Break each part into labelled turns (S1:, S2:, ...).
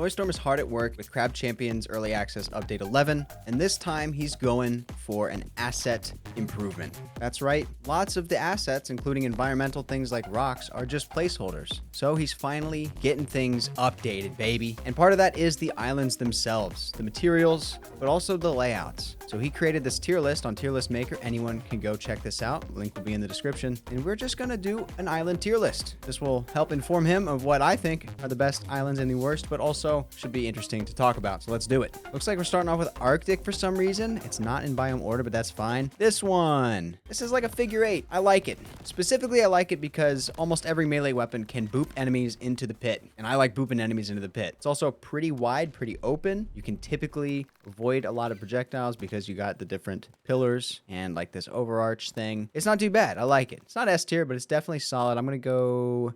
S1: Noidstorm is hard at work with Crab Champions Early Access Update 11, and this time he's going for an asset improvement. That's right, lots of the assets, including environmental things like rocks, are just placeholders. So he's finally getting things updated, baby. And part of that is the islands themselves, the materials, but also the layouts. So he created this tier list on Tier List Maker. Anyone can go check this out. Link will be in the description. And we're just gonna do an island tier list. This will help inform him of what I think are the best islands and the worst, but also should be interesting to talk about. So let's do it. Looks like we're starting off with Arctic for some reason. It's not in biome order, but that's fine. This one. This is like a figure 8. I like it. Specifically, I like it because almost every melee weapon can boop enemies into the pit. And I like booping enemies into the pit. It's also pretty wide, pretty open. You can typically avoid a lot of projectiles because you got the different pillars and like this overarch thing. It's not too bad. I like it. It's not S tier, but it's definitely solid. I'm gonna go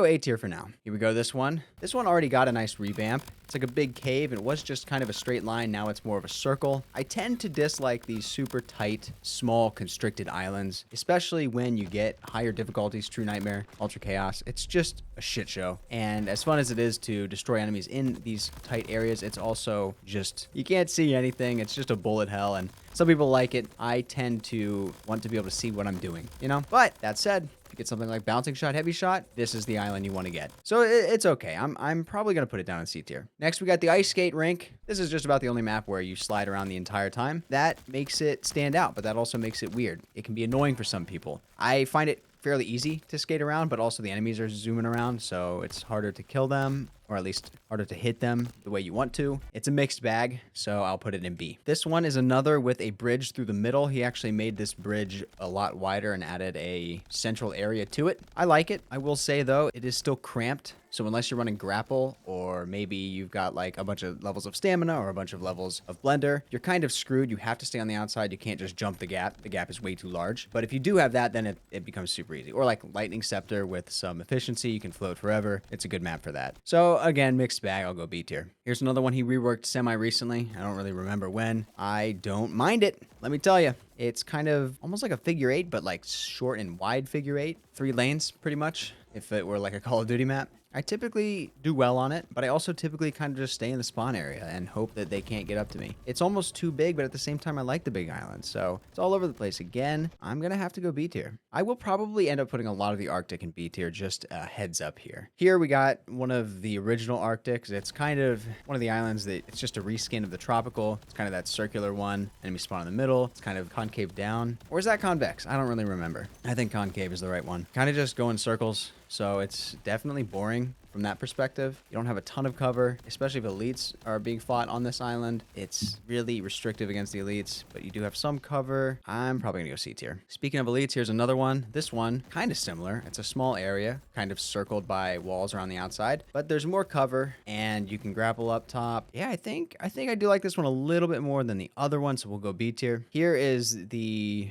S1: A tier for now. Here we go, this one. This one already got a nice revamp. It's like a big cave. It was just kind of a straight line. Now it's more of a circle. I tend to dislike these super tight, small, constricted islands, especially when you get higher difficulties, True Nightmare, Ultra Chaos. It's just a shit show. And as fun as it is to destroy enemies in these tight areas, it's also just, you can't see anything. It's just a bullet hell. And some people like it. I tend to want to be able to see what I'm doing, you know? But that said, get something like Bouncing Shot, Heavy Shot, this is the island you want to get. So it's okay. I'm probably going to put it down in C tier. Next, we got the Ice Skate Rink. This is just about the only map where you slide around the entire time. That makes it stand out, but that also makes it weird. It can be annoying for some people. I find it fairly easy to skate around, but also the enemies are zooming around, so it's harder to kill them, or at least harder to hit them the way you want to. It's a mixed bag, so I'll put it in B. This one is another with a bridge through the middle. He actually made this bridge a lot wider and added a central area to it. I like it. I will say, though, it is still cramped. So unless you're running grapple, or maybe you've got like a bunch of levels of stamina or a bunch of levels of blender, you're kind of screwed. You have to stay on the outside. You can't just jump the gap. The gap is way too large. But if you do have that, then it becomes super easy. Or like Lightning Scepter with some efficiency. You can float forever. It's a good map for that. So again, mixed bag. I'll go B tier. Here's another one he reworked semi-recently. I don't really remember when. I don't mind it. Let me tell you. It's kind of almost like a figure 8, but like short and wide figure 8. 3 lanes, pretty much, if it were like a Call of Duty map. I typically do well on it, but I also typically kind of just stay in the spawn area and hope that they can't get up to me. It's almost too big, but at the same time, I like the big island, so it's all over the place. Again, I'm going to have to go B tier. I will probably end up putting a lot of the Arctic in B tier, just a heads up here. Here we got one of the original Arctics. It's kind of one of the islands that it's just a reskin of the tropical. It's kind of that circular one. Enemy spawn in the middle. It's kind of concave down. Or is that convex? I don't really remember. I think concave is the right one. Kind of just go in circles. So it's definitely boring from that perspective. You don't have a ton of cover, especially if elites are being fought on this island. It's really restrictive against the elites, but you do have some cover. I'm probably gonna go C tier. Speaking of elites, here's another one. This one, kind of similar. It's a small area, kind of circled by walls around the outside, but there's more cover and you can grapple up top. Yeah, I think I do like this one a little bit more than the other one, so we'll go B tier. Here is the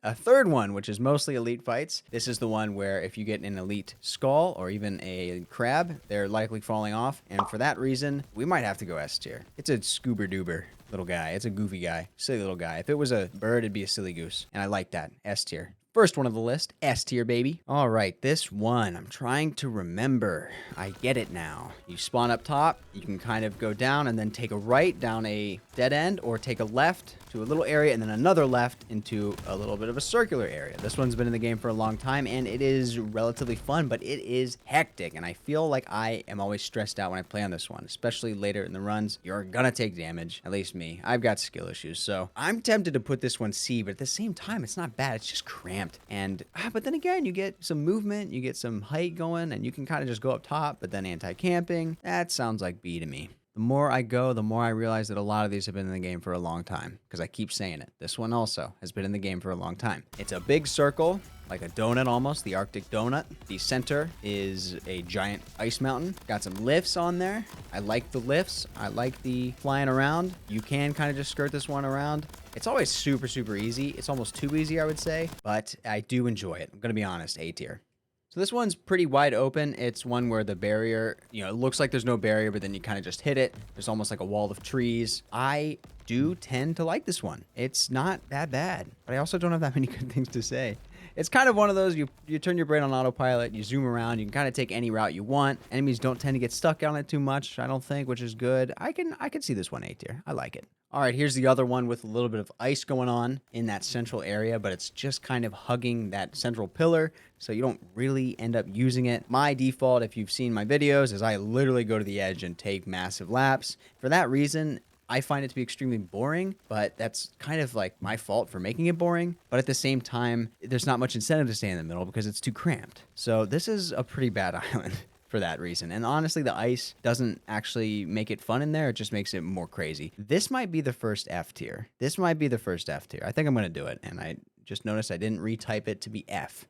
S1: a third one, which is mostly elite fights. This is the one where if you get an elite skull or even a crab, they're likely falling off. And for that reason, we might have to go S tier. It's a scuba doober little guy. It's a goofy guy, silly little guy. If it was a bird, it'd be a silly goose. And I like that. S tier. First one of the list, S tier, baby. All right, this one, I'm trying to remember. I get it now. You spawn up top, you can kind of go down and then take a right down a dead end, or take a left to a little area and then another left into a little bit of a circular area. This one's been in the game for a long time and it is relatively fun, but it is hectic. And I feel like I am always stressed out when I play on this one, especially later in the runs. You're gonna take damage, at least me. I've got skill issues, so I'm tempted to put this one C, but at the same time, it's not bad. It's just cramped. And but then again, you get some movement, you get some height going, and you can kind of just go up top, but then anti-camping. That sounds like B to me. The more I go, the more I realize that a lot of these have been in the game for a long time, because I keep saying it. This one also has been in the game for a long time. It's a big circle, like a donut almost, the Arctic donut. The center is a giant ice mountain. Got some lifts on there. I like the lifts. I like the flying around. You can kind of just skirt this one around. It's always super, super easy. It's almost too easy, I would say, but I do enjoy it. I'm going to be honest, A tier. So this one's pretty wide open. It's one where the barrier, it looks like there's no barrier, but then you kind of just hit it. There's almost like a wall of trees. I do tend to like this one. It's not that bad, but I also don't have that many good things to say. It's kind of one of those, you turn your brain on autopilot, you zoom around, you can kind of take any route you want. Enemies don't tend to get stuck on it too much, I don't think, which is good. I can see this one A tier. I like it. All right, here's the other one with a little bit of ice going on in that central area, but it's just kind of hugging that central pillar, so you don't really end up using it. My default, if you've seen my videos, is I literally go to the edge and take massive laps. For that reason, I find it to be extremely boring, but that's kind of like my fault for making it boring. But at the same time, there's not much incentive to stay in the middle because it's too cramped. So this is a pretty bad island for that reason. And honestly, the ice doesn't actually make it fun in there. It just makes it more crazy. This might be the first F tier. This might be the first F tier. I think I'm going to do it. And I just noticed I didn't retype it to be F.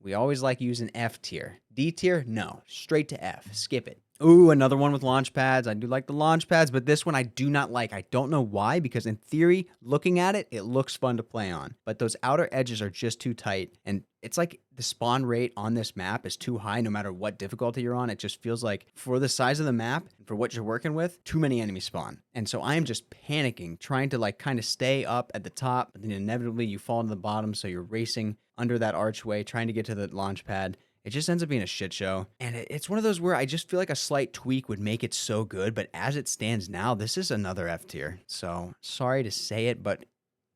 S1: We always like using F tier. D tier? No. Straight to F. Skip it. Ooh, another one with launch pads. I do like the launch pads, but this one I do not like. I don't know why, because in theory, looking at it, it looks fun to play on. But those outer edges are just too tight. And it's like the spawn rate on this map is too high no matter what difficulty you're on. It just feels like for the size of the map, for what you're working with, too many enemies spawn. And so I am just panicking, trying to like kind of stay up at the top, but then inevitably you fall to the bottom. So you're racing under that archway, trying to get to the launch pad. It just ends up being a shit show. And it's one of those where I just feel like a slight tweak would make it so good. But as it stands now, this is another F tier. So sorry to say it, but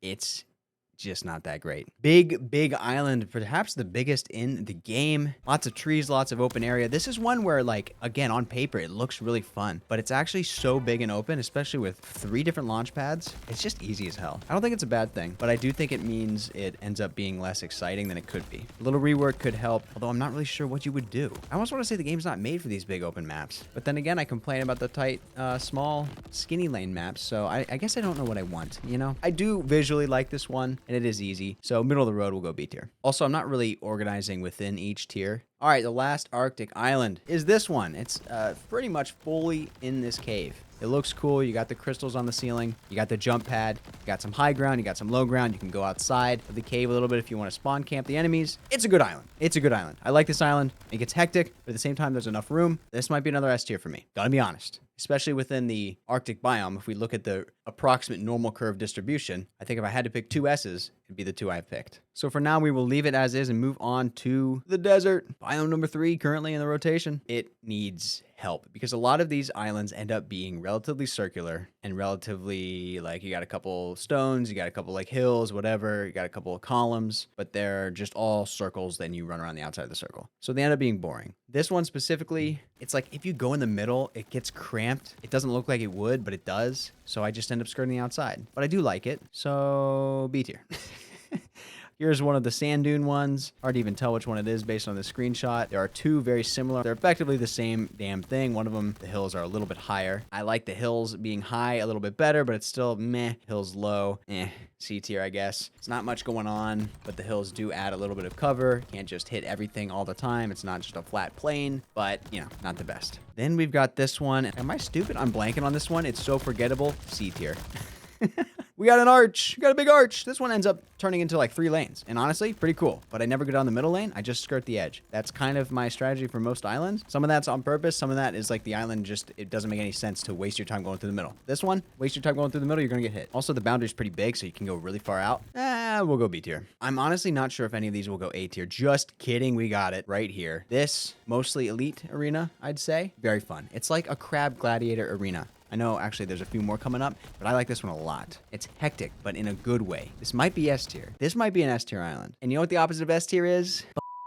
S1: it's just not that great. Big island, perhaps the biggest in the game. Lots of trees, lots of open area. This is one where, like, again, on paper, it looks really fun, but it's actually so big and open, especially with 3 different launch pads. It's just easy as hell. I don't think it's a bad thing, but I do think it means it ends up being less exciting than it could be. A little rework could help, although I'm not really sure what you would do. I almost want to say the game's not made for these big open maps, but then again, I complain about the tight, small, skinny lane maps, so I guess I don't know what I want, you know? I do visually like this one, and it is easy. So middle of the road will go B tier. Also, I'm not really organizing within each tier. All right, the last Arctic island is this one. It's pretty much fully in this cave. It looks cool. You got the crystals on the ceiling. You got the jump pad. You got some high ground. You got some low ground. You can go outside of the cave a little bit if you want to spawn camp the enemies. It's a good island. It's a good island. I like this island. It gets hectic, but at the same time, there's enough room. This might be another S tier for me. Gotta be honest. Especially within the Arctic biome, if we look at the approximate normal curve distribution, I think if I had to pick 2 S's, it'd be the 2 I've picked. So for now, we will leave it as is and move on to the desert. Biome number 3, currently in the rotation. It needs help because a lot of these islands end up being relatively circular and relatively like you got a couple stones, you got a couple like hills, whatever, you got a couple of columns, but they're just all circles. Then you run around the outside of the circle. So they end up being boring. This one specifically, it's like if you go in the middle, it gets cramped. It doesn't look like it would, but it does. So I just end up skirting the outside, but I do like it. So B tier. Here's one of the sand dune ones. Hard to even tell which one it is based on the screenshot. There are 2 very similar. They're effectively the same damn thing. One of them, the hills are a little bit higher. I like the hills being high a little bit better, but it's still meh. Hills low, C tier, I guess. It's not much going on, but the hills do add a little bit of cover. Can't just hit everything all the time. It's not just a flat plane, but, you know, not the best. Then we've got this one. Am I stupid? I'm blanking on this one. It's so forgettable. C tier. We got an arch. We got a big arch. This one ends up turning into like 3 lanes. And honestly, pretty cool. But I never go down the middle lane. I just skirt the edge. That's kind of my strategy for most islands. Some of that's on purpose. Some of that is like the island just, it doesn't make any sense to waste your time going through the middle. This one, waste your time going through the middle, you're going to get hit. Also, the boundary's pretty big, so you can go really far out. We'll go B tier. I'm honestly not sure if any of these will go A tier. Just kidding. We got it right here. This, mostly elite arena, I'd say. Very fun. It's like a crab gladiator arena. I know, actually, there's a few more coming up, but I like this one a lot. It's hectic, but in a good way. This might be S tier. This might be an S tier island. And you know what the opposite of S tier is?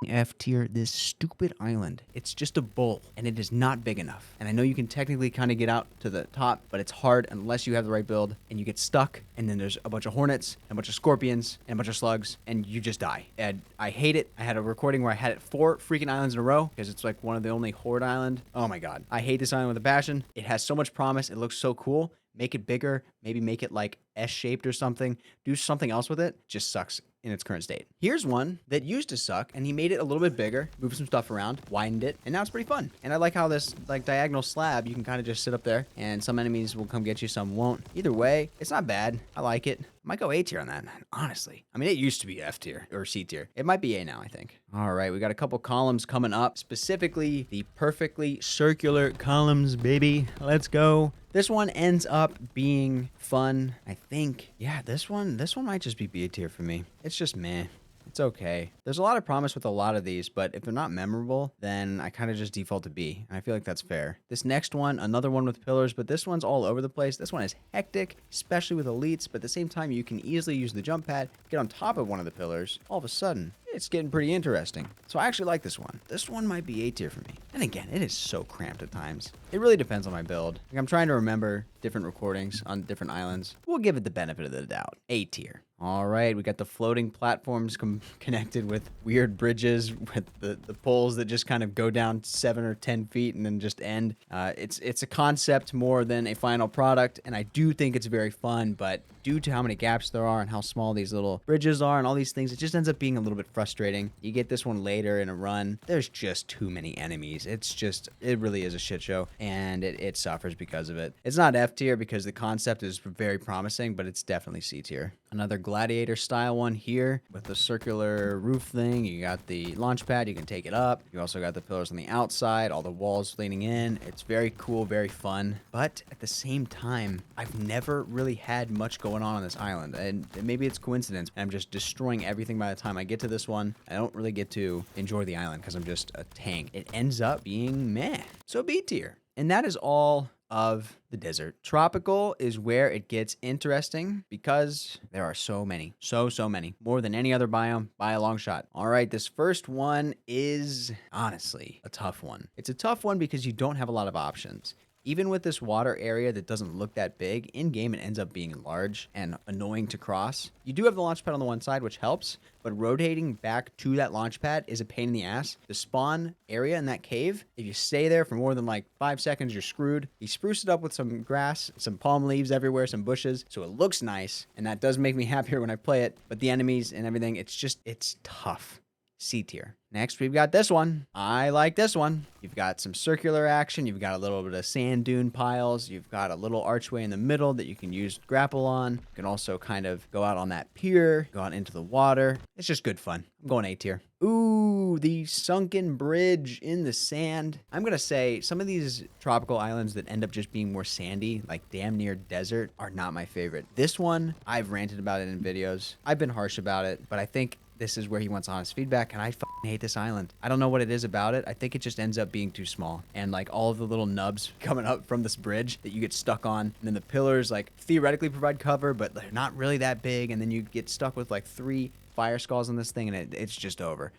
S1: F tier, this stupid island. It's just a bowl, and it is not big enough. And I know you can technically kind of get out to the top, but it's hard unless you have the right build, and you get stuck, and then there's a bunch of hornets, and a bunch of scorpions, and a bunch of slugs, and you just die. And I hate it. I had a recording where I had it 4 freaking islands in a row, because it's like one of the only horde island. Oh my god. I hate this island with a passion. It has so much promise. It looks so cool. Make it bigger, maybe make it like S-shaped or something. Do something else with it. Just sucks in its current state. Here's one that used to suck, and he made it a little bit bigger, moved some stuff around, widened it, and now it's pretty fun. And I like how this like diagonal slab, you can kind of just sit up there, and some enemies will come get you, some won't. Either way, it's not bad. I like it. Might go A tier on that, honestly. I mean, it used to be F tier or C tier. It might be A now, I think. All right, we got a couple columns coming up, specifically the perfectly circular columns, baby. Let's go. This one ends up being fun, I think. Yeah, this one might just be B tier for me. It's just meh. It's okay. There's a lot of promise with a lot of these, but if they're not memorable, then I kind of just default to B, and I feel like that's fair. This next one, another one with pillars, but this one's all over the place. This one is hectic, especially with elites, but at the same time, you can easily use the jump pad, get on top of one of the pillars. All of a sudden, it's getting pretty interesting. So I actually like this one. This one might be A tier for me. And again, it is so cramped at times. It really depends on my build. Like, I'm trying to remember different recordings on different islands. We'll give it the benefit of the doubt. A tier. All right, we got the floating platforms connected with weird bridges with the poles that just kind of go down 7 or 10 feet and then just end. It's a concept more than a final product, and I do think it's very fun, but due to how many gaps there are and how small these little bridges are and all these things, it just ends up being a little bit frustrating. You get this one later in a run, there's just too many enemies. It really is a shit show, and it suffers because of it. It's not F tier because the concept is very promising, but it's definitely C tier. Another gladiator style one here with the circular roof thing. You got the launch pad, you can take it up. You also got the pillars on the outside, all the walls leaning in. It's very cool, very fun. But at the same time, I've never really had much going on this island. And maybe it's coincidence. I'm just destroying everything by the time I get to this one. I don't really get to enjoy the island because I'm just a tank. It ends up being meh. So B tier. And that is all of the desert. Tropical is where it gets interesting because there are so many, so many, more than any other biome by a long shot. All right, this first one is honestly a tough one. It's a tough one because you don't have a lot of options. Even with this water area that doesn't look that big, in-game it ends up being large and annoying to cross. You do have the launch pad on the one side, which helps, but rotating back to that launch pad is a pain in the ass. The spawn area in that cave, if you stay there for more than like 5 seconds, you're screwed. You spruce it up with some grass, some palm leaves everywhere, some bushes, so it looks nice, and that does make me happier when I play it, but the enemies and everything, it's tough. C tier. Next, we've got this one. I like this one. You've got some circular action. You've got a little bit of sand dune piles. You've got a little archway in the middle that you can use grapple on. You can also kind of go out on that pier, go out into the water. It's just good fun. I'm going A tier. Ooh, the sunken bridge in the sand. I'm going to say some of these tropical islands that end up just being more sandy, like damn near desert, are not my favorite. This one, I've ranted about it in videos. I've been harsh about it, but I think this is where he wants honest feedback, and I fucking hate this island. I don't know what it is about it. I think it just ends up being too small. And like all of the little nubs coming up from this bridge that you get stuck on, and then the pillars like theoretically provide cover, but they're not really that big, and then you get stuck with like 3 fire skulls on this thing, and it's just over.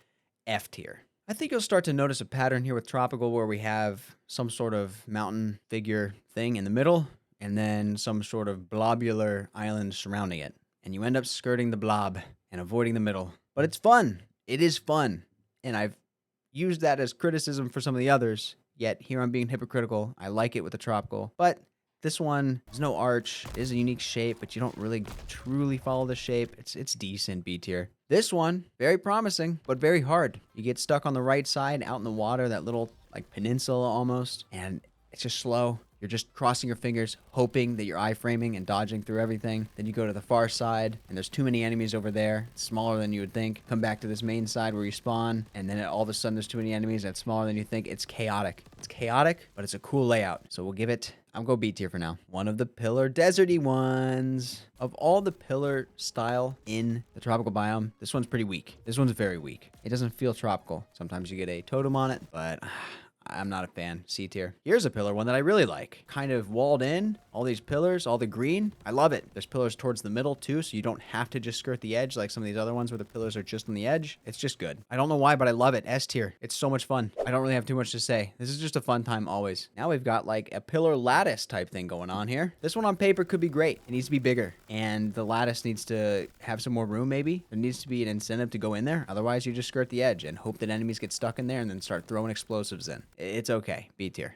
S1: F tier. I think you'll start to notice a pattern here with tropical where we have some sort of mountain figure thing in the middle, and then some sort of blobular island surrounding it. And you end up skirting the blob and avoiding the middle. But it's fun. It is fun. And I've used that as criticism for some of the others, yet here I'm being hypocritical. I like it with the tropical. But this one, there's no arch. It is a unique shape, but you don't really truly follow the shape. It's decent, B tier. This one, very promising, but very hard. You get stuck on the right side out in the water, that little like peninsula almost, and it's just slow. You're just crossing your fingers, hoping that you're iframing and dodging through everything. Then you go to the far side, and there's too many enemies over there. It's smaller than you would think. Come back to this main side where you spawn, and then all of a sudden there's too many enemies that's smaller than you think. It's chaotic. It's chaotic, but it's a cool layout. So we'll give it, I'll go B tier for now. One of the pillar deserty ones. Of all the pillar style in the tropical biome, this one's pretty weak. This one's very weak. It doesn't feel tropical. Sometimes you get a totem on it, but I'm not a fan. C tier. Here's a pillar one that I really like. Kind of walled in. All these pillars, all the green. I love it. There's pillars towards the middle too, so you don't have to just skirt the edge like some of these other ones where the pillars are just on the edge. It's just good. I don't know why, but I love it. S tier. It's so much fun. I don't really have too much to say. This is just a fun time always. Now we've got like a pillar lattice type thing going on here. This one on paper could be great. It needs to be bigger, and the lattice needs to have some more room maybe. There needs to be an incentive to go in there. Otherwise, you just skirt the edge and hope that enemies get stuck in there and then start throwing explosives in. It's okay. B tier.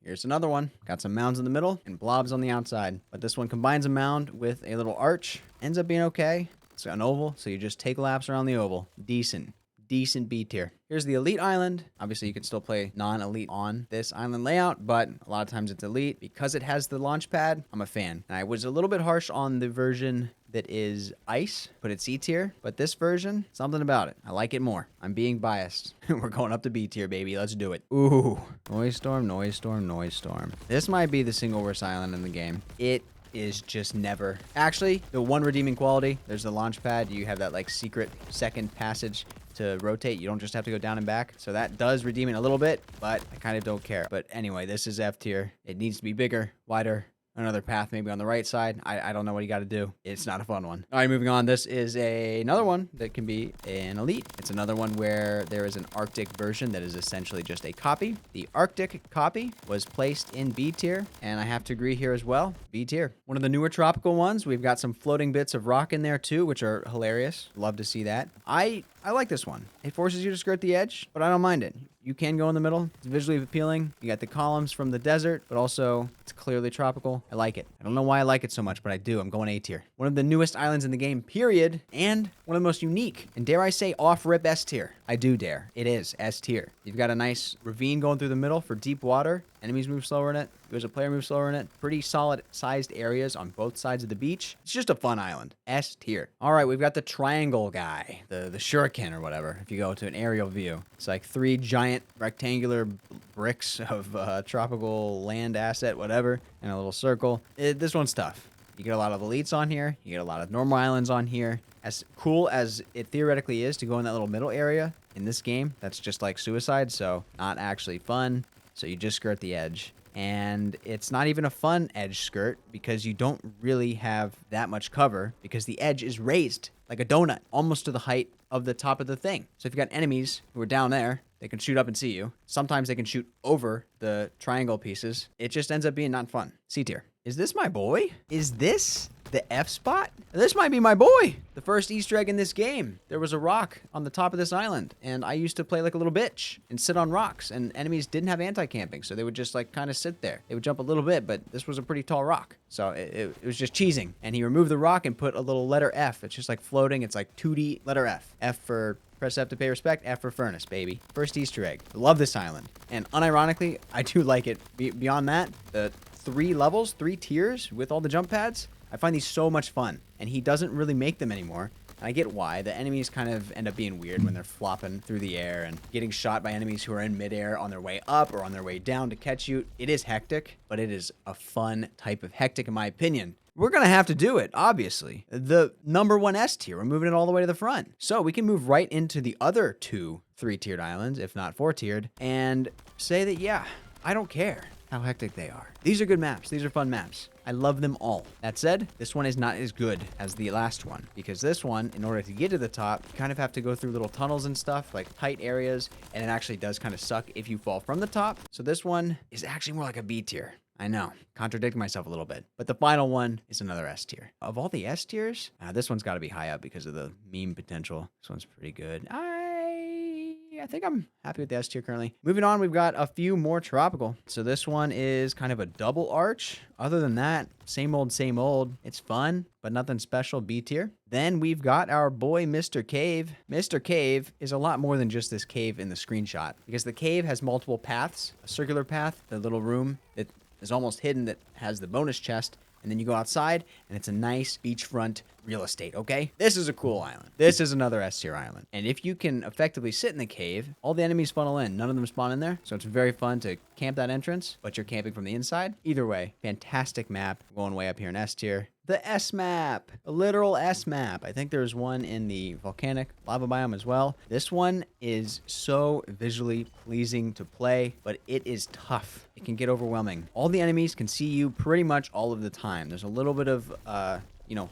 S1: Here's another one. Got some mounds in the middle and blobs on the outside. But this one combines a mound with a little arch. Ends up being okay. It's an oval, so you just take laps around the oval. Decent B tier. Here's the elite island. Obviously, you can still play non-elite on this island layout, but a lot of times it's elite. Because it has the launch pad, I'm a fan. And I was a little bit harsh on the version that is ice, put it C tier, but this version, something about it. I like it more. I'm being biased. We're going up to B tier, baby. Let's do it. Ooh, noise storm, noise storm, noise storm. This might be the single worst island in the game. It is just never. Actually, the one redeeming quality, there's the launch pad. You have that like secret second passage to rotate. You don't just have to go down and back. So that does redeem it a little bit, but I kind of don't care. But anyway, this is F tier. It needs to be bigger, wider. Another path maybe on the right side. I don't know what you got to do. It's not a fun one. All right, moving on. This is another one that can be an elite. It's another one where there is an Arctic version that is essentially just a copy. The Arctic copy was placed in B tier, and I have to agree here as well. B tier. One of the newer tropical ones. We've got some floating bits of rock in there too, which are hilarious. Love to see that. I like this one. It forces you to skirt the edge, but I don't mind it. You can go in the middle. It's visually appealing. You got the columns from the desert, but also it's clearly tropical. I like it. I don't know why I like it so much, but I do. I'm going A tier. One of the newest islands in the game, period, and one of the most unique, and dare I say off-rip S tier. I do dare. It is S tier. You've got a nice ravine going through the middle for deep water. Enemies move slower in it. You as a player move slower in it. Pretty solid sized areas on both sides of the beach. It's just a fun island. S tier. All right, we've got the triangle guy, the shuriken or whatever. If you go to an aerial view, it's like 3 giant rectangular bricks of tropical land asset, whatever, in a little circle. This one's tough. You get a lot of elites on here. You get a lot of normal islands on here. As cool as it theoretically is to go in that little middle area in this game, that's just like suicide, so not actually fun. So you just skirt the edge. And it's not even a fun edge skirt because you don't really have that much cover because the edge is raised like a donut, almost to the height of the top of the thing. So if you've got enemies who are down there, they can shoot up and see you. Sometimes they can shoot over the triangle pieces. It just ends up being not fun. C tier. Is this my boy? Is this the F spot? This might be my boy. The first Easter egg in this game. There was a rock on the top of this island, and I used to play like a little bitch and sit on rocks, and enemies didn't have anti-camping, so they would just like kind of sit there. They would jump a little bit, but this was a pretty tall rock, so it was just cheesing. And he removed the rock and put a little letter F. It's just like floating. It's like 2D letter F. F for press F to pay respect. F for furnace, baby. First Easter egg. Love this island. And unironically, I do like it. Beyond that, the 3 levels, 3 tiers with all the jump pads, I find these so much fun. And he doesn't really make them anymore. And I get why. The enemies kind of end up being weird when they're flopping through the air and getting shot by enemies who are in midair on their way up or on their way down to catch you. It is hectic, but it is a fun type of hectic in my opinion. We're going to have to do it, obviously. The number 1 S tier, we're moving it all the way to the front. So we can move right into the other 2 3-tiered islands, if not 4-tiered, and say that, yeah, I don't care how hectic they are. These are good maps. These are fun maps. I love them all. That said, this one is not as good as the last one, because this one, in order to get to the top, you kind of have to go through little tunnels and stuff, like tight areas, and it actually does kind of suck if you fall from the top. So this one is actually more like a B tier. I know, contradicting myself a little bit, but the final one is another S tier. Of all the S tiers, this one's got to be high up because of the meme potential. This one's pretty good. I think I'm happy with the S tier currently. Moving on, we've got a few more tropical. So this one is kind of a double arch. Other than that, same old, same old. It's fun, but nothing special. B tier. Then we've got our boy, Mr. Cave. Mr. Cave is a lot more than just this cave in the screenshot, because the cave has multiple paths. A circular path, the little room that is almost hidden that has the bonus chest, and then you go outside and it's a nice beachfront real estate, okay? This is a cool island. This is another S tier island. And if you can effectively sit in the cave, all the enemies funnel in. None of them spawn in there. So it's very fun to camp that entrance, but you're camping from the inside. Either way, fantastic map. Going way up here in S tier. The S map, a literal S map. I think there's one in the volcanic lava biome as well. This one is so visually pleasing to play, but it is tough. It can get overwhelming. All the enemies can see you pretty much all of the time. There's a little bit of,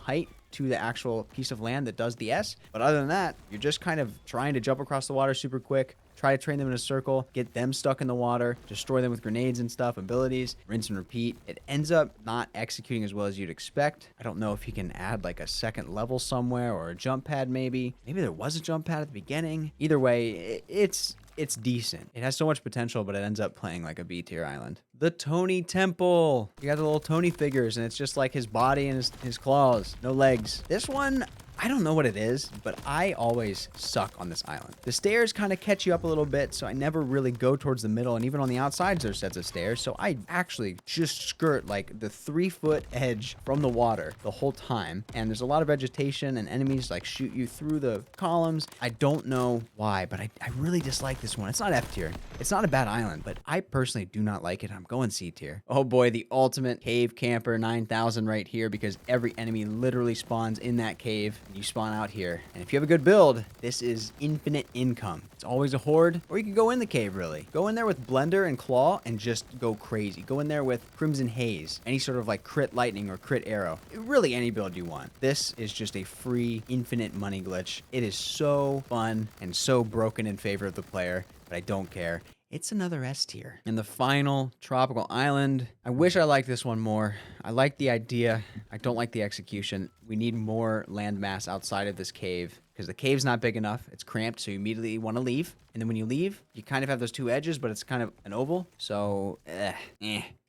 S1: height to the actual piece of land that does the S. But other than that, you're just kind of trying to jump across the water super quick, try to train them in a circle, get them stuck in the water, destroy them with grenades and stuff, abilities, rinse and repeat. It ends up not executing as well as you'd expect. I don't know if you can add like a second level somewhere or a jump pad maybe. Maybe there was a jump pad at the beginning. Either way, it's decent. It has so much potential, but it ends up playing like a B tier island. The Tony Temple. You got the little Tony figures, and it's just like his body and his claws. No legs. This one, I don't know what it is, but I always suck on this island. The stairs kind of catch you up a little bit, so I never really go towards the middle, and even on the outsides there's sets of stairs, so I actually just skirt like the 3-foot edge from the water the whole time, and there's a lot of vegetation and enemies like shoot you through the columns. I don't know why, but I really dislike this one. It's not F tier. It's not a bad island, but I personally do not like it. I'm going C tier. Oh boy, the ultimate cave camper 9000 right here, because every enemy literally spawns in that cave. You spawn out here, and if you have a good build, this is infinite income. It's always a horde, or you can go in the cave, really. Go in there with Blender and Claw and just go crazy. Go in there with Crimson Haze, any sort of like crit lightning or crit arrow. Really any build you want. This is just a free infinite money glitch. It is so fun and so broken in favor of the player, but I don't care. It's another S tier. And the final tropical island. I wish I liked this one more. I like the idea. I don't like the execution. We need more land mass outside of this cave because the cave's not big enough. It's cramped, so you immediately want to leave. And then when you leave, you kind of have those two edges, but it's kind of an oval. So,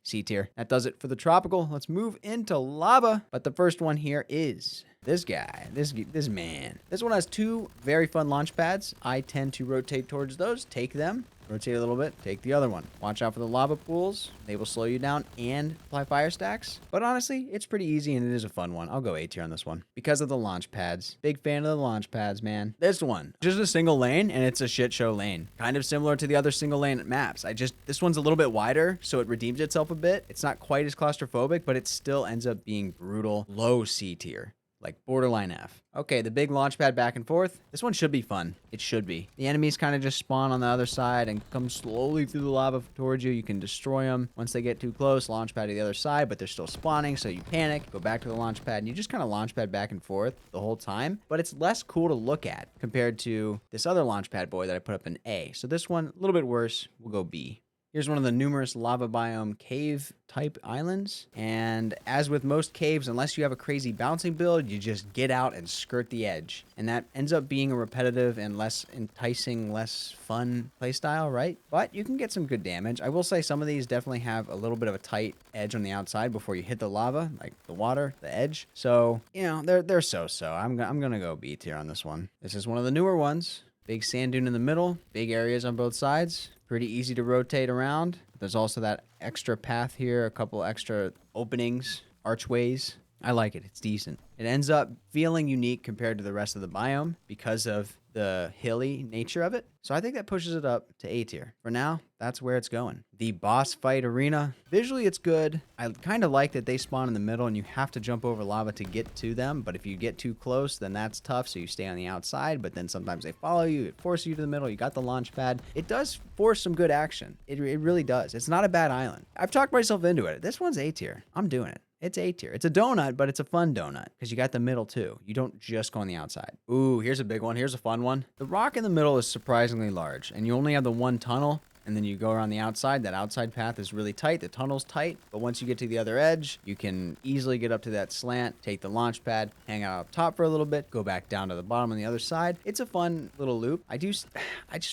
S1: C tier. That does it for the tropical. Let's move into lava. But the first one here is this guy, this man. This one has two very fun launch pads. I tend to rotate towards those, take them, rotate a little bit, take the other one. Watch out for the lava pools. They will slow you down and apply fire stacks. But honestly, it's pretty easy and it is a fun one. I'll go A tier on this one because of the launch pads. Big fan of the launch pads, man. This one, just a single lane and it's a shit show lane. Kind of similar to the other single lane maps. This one's a little bit wider, so it redeems itself a bit. It's not quite as claustrophobic, but it still ends up being brutal. Low C tier. Like borderline F. Okay, the big launch pad back and forth. This one should be fun. It should be. The enemies kind of just spawn on the other side and come slowly through the lava towards you. You can destroy them. Once they get too close, launch pad to the other side, but they're still spawning, so you panic, go back to the launch pad, and you just kind of launch pad back and forth the whole time. But it's less cool to look at compared to this other launch pad boy that I put up in A. So this one, a little bit worse. We'll go B. Here's one of the numerous lava biome cave type islands. And as with most caves, unless you have a crazy bouncing build, you just get out and skirt the edge. And that ends up being a repetitive and less enticing, less fun playstyle, right? But you can get some good damage. I will say some of these definitely have a little bit of a tight edge on the outside before you hit the lava, like the water, the edge. So, you know, they're so-so. I'm gonna go B tier on this one. This is one of the newer ones. Big sand dune in the middle, big areas on both sides. Pretty easy to rotate around. There's also that extra path here, a couple extra openings, archways. I like it. It's decent. It ends up feeling unique compared to the rest of the biome because of the hilly nature of it. So I think that pushes it up to A tier. For now, that's where it's going. The boss fight arena. Visually, it's good. I kind of like that they spawn in the middle and you have to jump over lava to get to them. But if you get too close, then that's tough. So you stay on the outside, but then sometimes they follow you. It forces you to the middle. You got the launch pad. It does force some good action. It really does. It's not a bad island. I've talked myself into it. This one's A tier. I'm doing it. It's A tier. It's a donut, but it's a fun donut because you got the middle too. You don't just go on the outside. Ooh, here's a big one. Here's a fun one. The rock in the middle is surprisingly large, and you only have the one tunnel, and then you go around the outside. That outside path is really tight. The tunnel's tight, but once you get to the other edge, you can easily get up to that slant, take the launch pad, hang out up top for a little bit, go back down to the bottom on the other side. It's a fun little loop. I just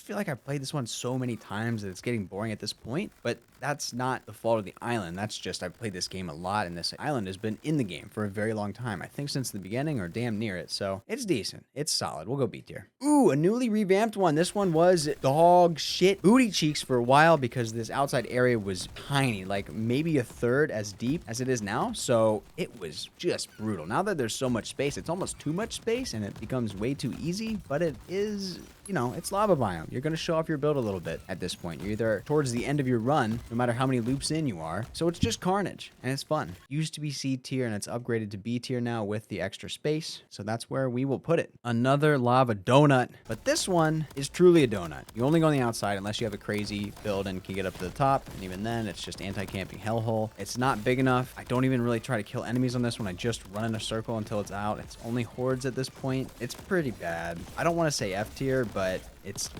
S1: feel like I've played this one so many times that it's getting boring at this point, but that's not the fault of the island. That's just I've played this game a lot, and this island has been in the game for a very long time. I think since the beginning or damn near it. So it's decent. It's solid. We'll go B tier. Ooh, a newly revamped one. This one was dog shit booty cheeks for a while because this outside area was tiny, like maybe a third as deep as it is now. So it was just brutal. Now that there's so much space, it's almost too much space and it becomes way too easy, but it is, you know, it's lava biome. You're going to show off your build a little bit at this point. You're either towards the end of your run, no matter how many loops in you are. So it's just carnage and it's fun. Used to be C tier and it's upgraded to B tier now with the extra space. So that's where we will put it. Another lava donut, but this one is truly a donut. You only go on the outside unless you have a crazy build and can get up to the top. And even then it's just anti-camping hellhole. It's not big enough. I don't even really try to kill enemies on this one. I just run in a circle until it's out. It's only hordes at this point. It's pretty bad. I don't want to say F tier, but it's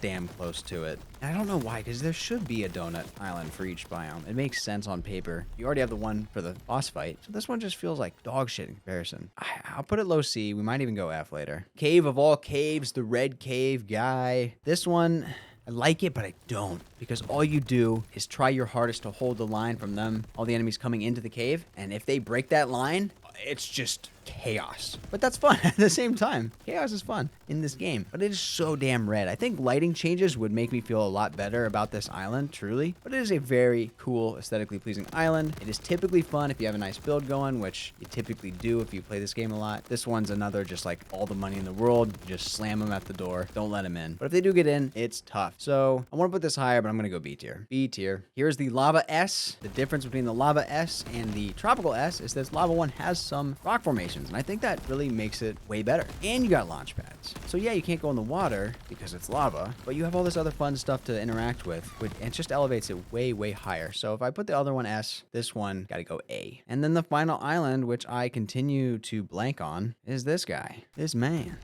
S1: damn close to it. And I don't know why, because there should be a donut island for each biome. It makes sense on paper. You already have the one for the boss fight. So this one just feels like dog shit in comparison. I'll put it low C. We might even go F later. Cave of all caves, the red cave guy. This one, I like it, but I don't. Because all you do is try your hardest to hold the line from them, all the enemies coming into the cave. And if they break that line, it's just chaos. But that's fun at the same time. Chaos is fun in this game, but it is so damn red. I think lighting changes would make me feel a lot better about this island, truly. But it is a very cool, aesthetically pleasing island. It is typically fun if you have a nice build going, which you typically do if you play this game a lot. This one's another just like all the money in the world. You just slam them at the door. Don't let them in. But if they do get in, it's tough. So I want to put this higher, but I'm going to go B tier. B tier. Here's the Lava S. The difference between the Lava S and the Tropical S is this Lava one has some rock formations, and I think that really makes it way better. And you got launch pads. So yeah, you can't go in the water because it's lava, but you have all this other fun stuff to interact with, and it just elevates it way, way higher. So if I put the other one S, this one got to go A. And then the final island, which I continue to blank on, is this guy. This man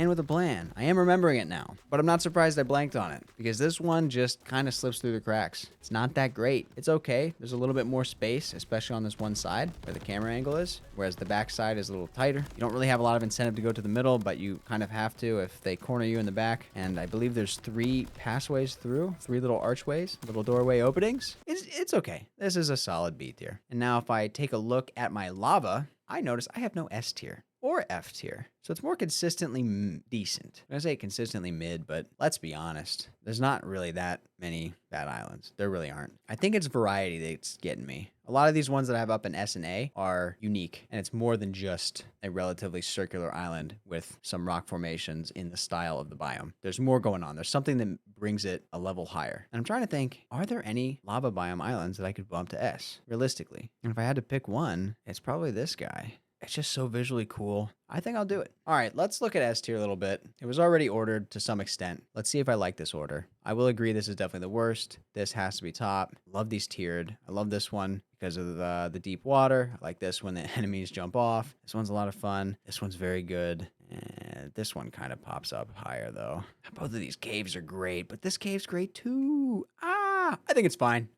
S1: with a plan. I am remembering it now, but I'm not surprised I blanked on it because this one just kind of slips through the cracks. It's not that great. It's okay. There's a little bit more space, especially on this one side where the camera angle is, whereas the back side is a little tighter. You don't really have a lot of incentive to go to the middle, but you kind of have to if they corner you in the back. And I believe there's 3 passways through, 3 little archways, little doorway openings. It's okay. This is a solid B tier. And now if I take a look at my lava, I notice I have no S tier or F tier. So it's more consistently decent. I'm gonna say consistently mid, but let's be honest. There's not really that many bad islands. There really aren't. I think it's variety that's getting me. A lot of these ones that I have up in S and A are unique, and it's more than just a relatively circular island with some rock formations in the style of the biome. There's more going on. There's something that brings it a level higher. And I'm trying to think, are there any lava biome islands that I could bump to S, realistically? And if I had to pick one, it's probably this guy. It's just so visually cool. I think I'll do it. All right, let's look at S tier a little bit. It was already ordered to some extent. Let's see if I like this order. I will agree this is definitely the worst. This has to be top. Love these tiered. I love this one because of the deep water. I like this when the enemies jump off. This one's a lot of fun. This one's very good. And this one kind of pops up higher though. Both of these caves are great, but this cave's great too. I think it's fine.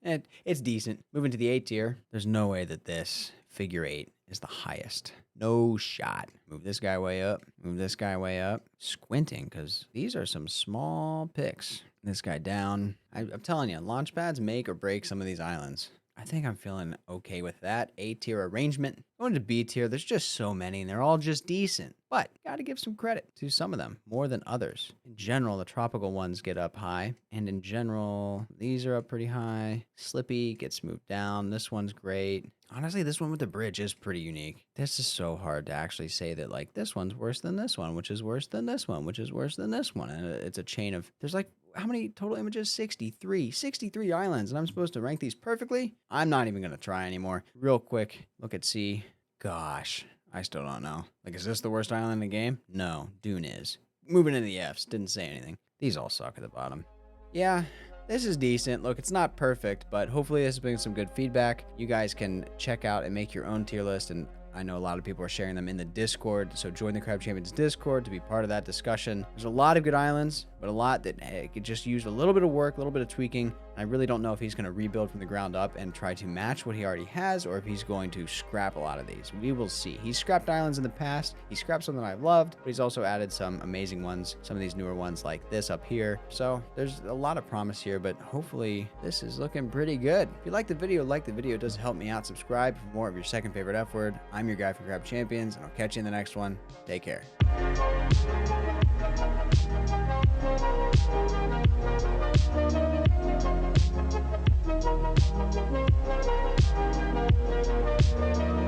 S1: It's decent. Moving to the A tier. There's no way that this figure 8 is the highest. No shot. Move this guy way up. Move this guy way up. Squinting, because these are some small picks. This guy down. I'm telling you, launch pads make or break some of these islands. I think I'm feeling okay with that. A tier arrangement. Going to B tier, there's just so many, and they're all just decent. But gotta give some credit to some of them, more than others. In general, the tropical ones get up high. And in general, these are up pretty high. Slippy gets moved down. This one's great. Honestly, this one with the bridge is pretty unique. This is so hard to actually say that, like, this one's worse than this one, which is worse than this one, which is worse than this one. And it's a chain of, there's like, how many total images? 63. 63 islands, and I'm supposed to rank these perfectly? I'm not even going to try anymore. Real quick, look at C. Gosh, I still don't know. Like, is this the worst island in the game? No, Dune is. Moving into the Fs, didn't say anything. These all suck at the bottom. Yeah. This is decent. Look, it's not perfect, but hopefully this has been some good feedback. You guys can check out and make your own tier list, and I know a lot of people are sharing them in the Discord, so join the Crab Champions Discord to be part of that discussion. There's a lot of good islands, but a lot that could just use a little bit of work, a little bit of tweaking. I really don't know if he's going to rebuild from the ground up and try to match what he already has, or if he's going to scrap a lot of these. We will see. He's scrapped islands in the past. He scrapped something I've loved, but he's also added some amazing ones, some of these newer ones like this up here. So there's a lot of promise here, but hopefully this is looking pretty good. If you like the video, it does help me out. Subscribe for more of your second favorite F word. I'm your guy for Crab Champions, and I'll catch you in the next one. Take care.